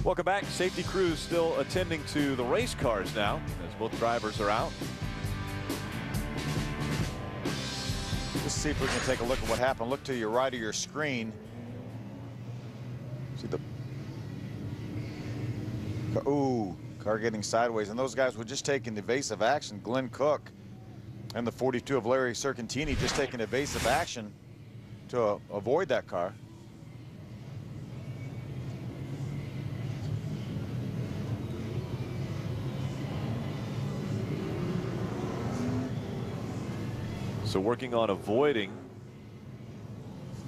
Welcome back. Safety crews still attending to the race cars now as both drivers are out. Let's see if we can take a look at what happened. Look to your right of your screen. See the car getting sideways, and those guys were just taking evasive action. Glenn Cook and the 42 of Larry Sercantini just taking evasive action to avoid that car. So working on avoiding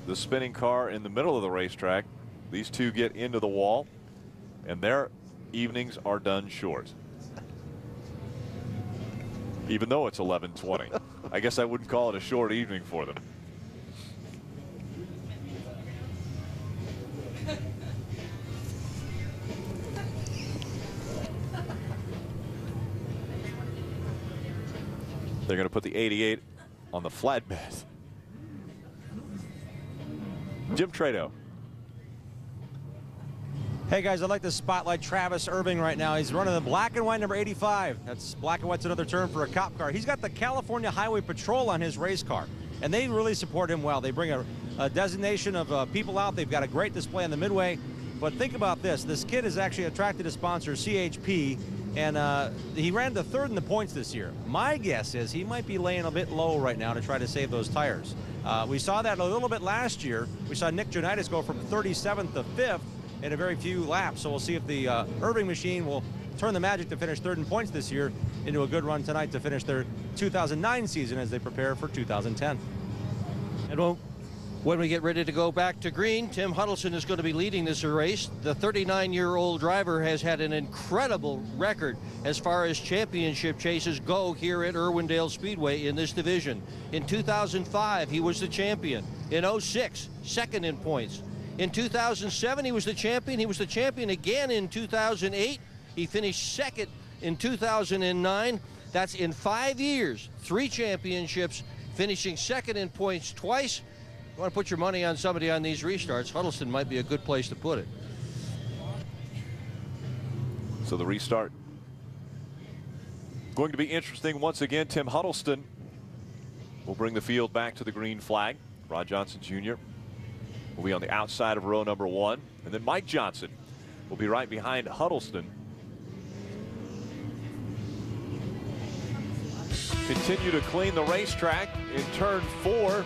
the spinning car in the middle of the racetrack. These two get into the wall, and their evenings are done short. Even though it's 11:20. I guess I wouldn't call it a short evening for them. They're going to put the 88 on the flatbed. Jim Trado. Hey guys, I'd like to spotlight Travis Irving right now. He's running the black and white number 85. That's black and white's another term for a cop car. He's got the California Highway Patrol on his race car, and they really support him well. They bring a designation of people out. They've got a great display on the midway. But think about this. This kid has actually attracted a sponsor, CHP, and he ran the third in the points this year. My guess is he might be laying a bit low right now to try to save those tires. We saw that a little bit last year. We saw Nick Jonitis go from 37th to 5th in a very few laps. So we'll see if the Irving machine will turn the magic to finish third in points this year into a good run tonight to finish their 2009 season as they prepare for 2010. And when we get ready to go back to green, Tim Huddleston is going to be leading this race. The 39-year-old driver has had an incredible record as far as championship chases go here at Irwindale Speedway in this division. In 2005, he was the champion. In 06, second in points. In 2007, he was the champion. He was the champion again in 2008. He finished second in 2009. That's in 5 years, 3 championships, finishing second in points twice. You want to put your money on somebody on these restarts, Huddleston might be a good place to put it. So the restart going to be interesting once again. Tim Huddleston will bring the field back to the green flag. Rod Johnson Jr. will be on the outside of row number 1, and then Mike Johnson will be right behind Huddleston. Continue to clean the racetrack in turn 4.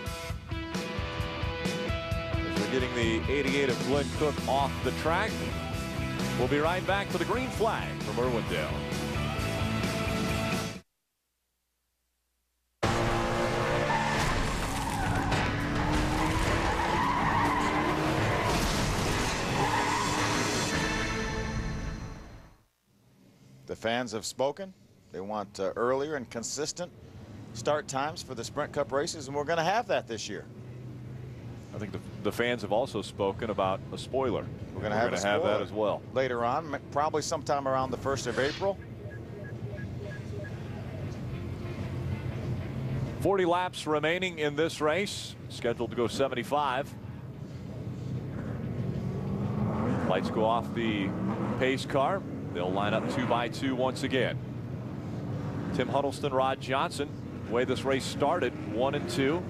As they're getting the 88 of Glenn Cook off the track. We'll be right back for the green flag from Irwindale. The fans have spoken. They want earlier and consistent start times for the Sprint Cup races, and we're going to have that this year. I think the fans have also spoken about a spoiler. We're going to have that as well later on, probably sometime around the 1st of April. 40 laps remaining in this race, scheduled to go 75. Lights go off the pace car. They'll line up 2 by 2 once again. Tim Huddleston, Rod Johnson, the way this race started, 1 and 2.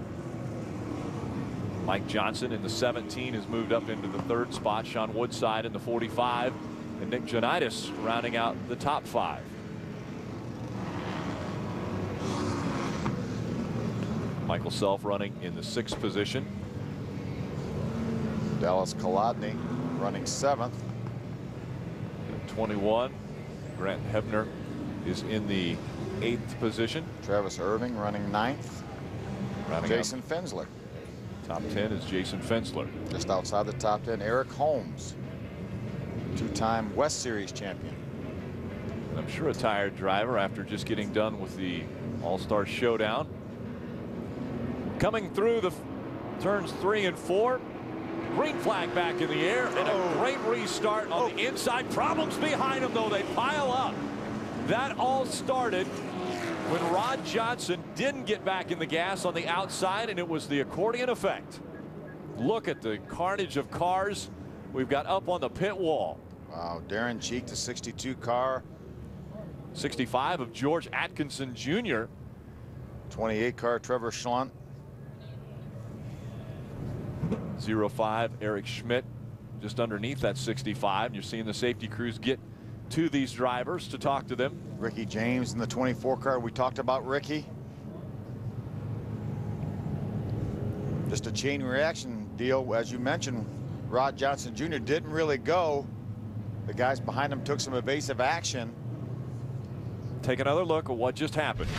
Mike Johnson in the 17 has moved up into the 3rd spot. Sean Woodside in the 45, and Nick Jonitis rounding out the top 5. Michael Self running in the 6th position. Dallas Kolodny running 7th. 21. Grant Hebner is in the 8th position. Travis Irving running 9th. Jason Fensler. Top 10 is Jason Fensler. Just outside the top 10, Eric Holmes, 2-time West Series champion. And I'm sure a tired driver after just getting done with the All-Star Showdown. Coming through the turns 3 and 4. Green flag back in the air, and a great restart on the inside. Problems behind them, though. They pile up. That all started when Rod Johnson didn't get back in the gas on the outside, and it was the accordion effect. Look at the carnage of cars we've got up on the pit wall. Wow, Darren Cheek, the 62 car. 65 of George Atkinson Jr. 28 car, Trevor Schlunt. 05, Eric Schmidt, just underneath that 65. And you're seeing the safety crews get to these drivers to talk to them. Ricky James in the 24 car. We talked about Ricky. Just a chain reaction deal. As you mentioned, Rod Johnson Jr. didn't really go. The guys behind him took some evasive action. Take another look at what just happened.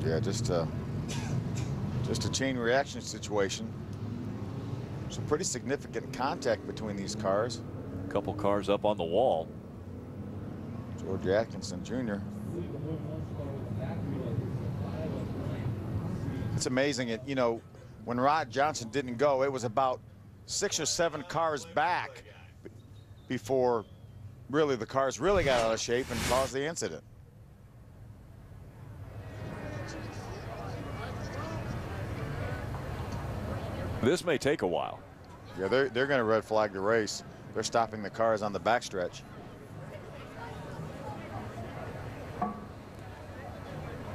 Yeah, just a chain reaction situation. Some pretty significant contact between these cars. A couple cars up on the wall. George Atkinson Jr. It's amazing. You know, when Rod Johnson didn't go, it was about 6 or 7 cars back before really the cars really got out of shape and caused the incident. This may take a while. Yeah, they're going to red flag the race. They're stopping the cars on the backstretch.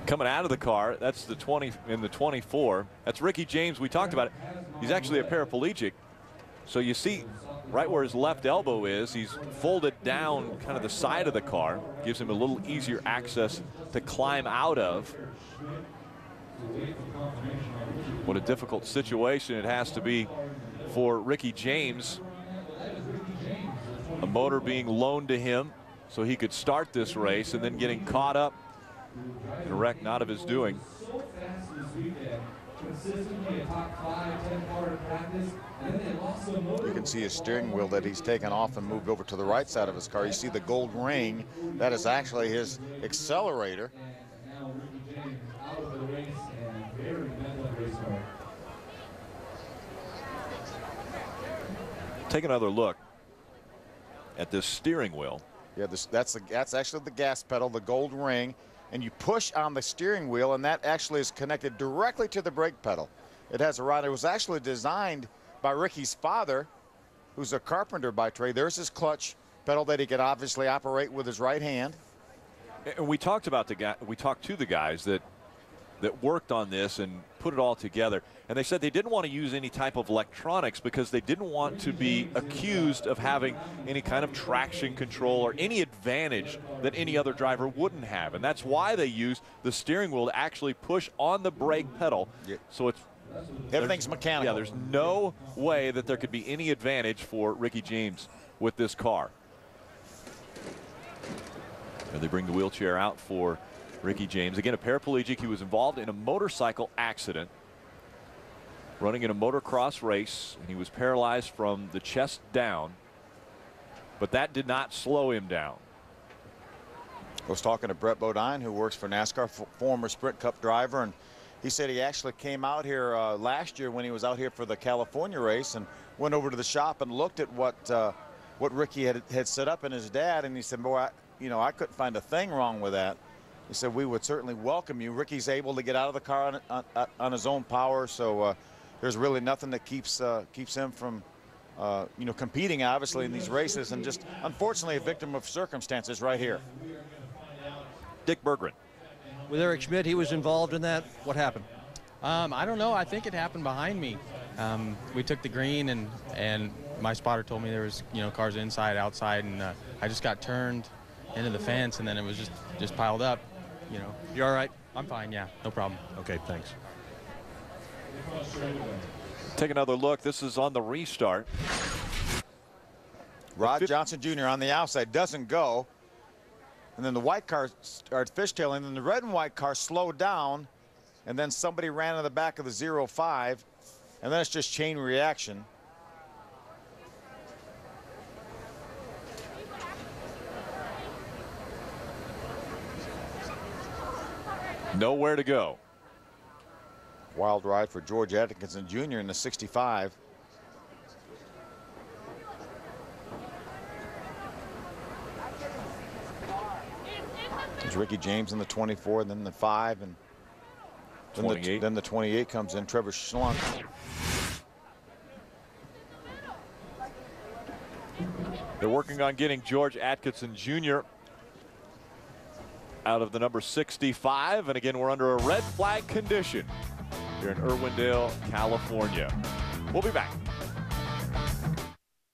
Coming out of the car, that's the 20 in the 24. That's Ricky James. We talked about it. He's actually a paraplegic. So you see right where his left elbow is, he's folded down kind of the side of the car. Gives him a little easier access to climb out of. What a difficult situation it has to be for Ricky James. A motor being loaned to him so he could start this race, and then getting caught up in a wreck not of his doing. You can see his steering wheel that he's taken off and moved over to the right side of his car. You see the gold ring. That is actually his accelerator. Take another look at this steering wheel. Yeah, that's actually the gas pedal, the gold ring, and you push on the steering wheel, and that actually is connected directly to the brake pedal. It has a rod. It was actually designed by Ricky's father, who's a carpenter by trade. There's his clutch pedal that he can obviously operate with his right hand. And we talked about we talked to the guys that worked on this and put it all together, and they said they didn't want to use any type of electronics because they didn't want to be accused of having any kind of traction control or any advantage that any other driver wouldn't have, and that's why they used the steering wheel to actually push on the brake pedal. Yeah. So Everything's mechanical. Yeah, there's no way that there could be any advantage for Ricky James with this car. And they bring the wheelchair out for Ricky James. Again, a paraplegic. He was involved in a motorcycle accident running in a motocross race, and he was paralyzed from the chest down, but that did not slow him down. I was talking to Brett Bodine, who works for NASCAR, former Sprint Cup driver, and he said he actually came out here last year when he was out here for the California race and went over to the shop and looked at what Ricky had set up in his dad, and he said, boy, I couldn't find a thing wrong with that. He said, we would certainly welcome you. Ricky's able to get out of the car on his own power, so there's really nothing that keeps him from competing, obviously, in these races, and just unfortunately a victim of circumstances right here. Dick Berggren. With Eric Schmidt, he was involved in that. What happened? I don't know. I think it happened behind me. We took the green, and my spotter told me there was cars inside, outside, and I just got turned into the fence, and then it was just piled up. You all right? I'm fine. Yeah, no problem. Okay, thanks. Take another look. This is on the restart. Rod Johnson Jr. on the outside doesn't go. And then the white car started fishtailing, and then the red and white car slowed down, and then somebody ran in the back of the 05, and then it's just chain reaction. Nowhere to go. Wild ride for George Atkinson Jr. in the 65. There's Ricky James in the 24, then the 5, and then the 28 comes in, Trevor Schlunk. They're working on getting George Atkinson Jr. out of the number 65. And again, we're under a red flag condition here in Irwindale, California. We'll be back.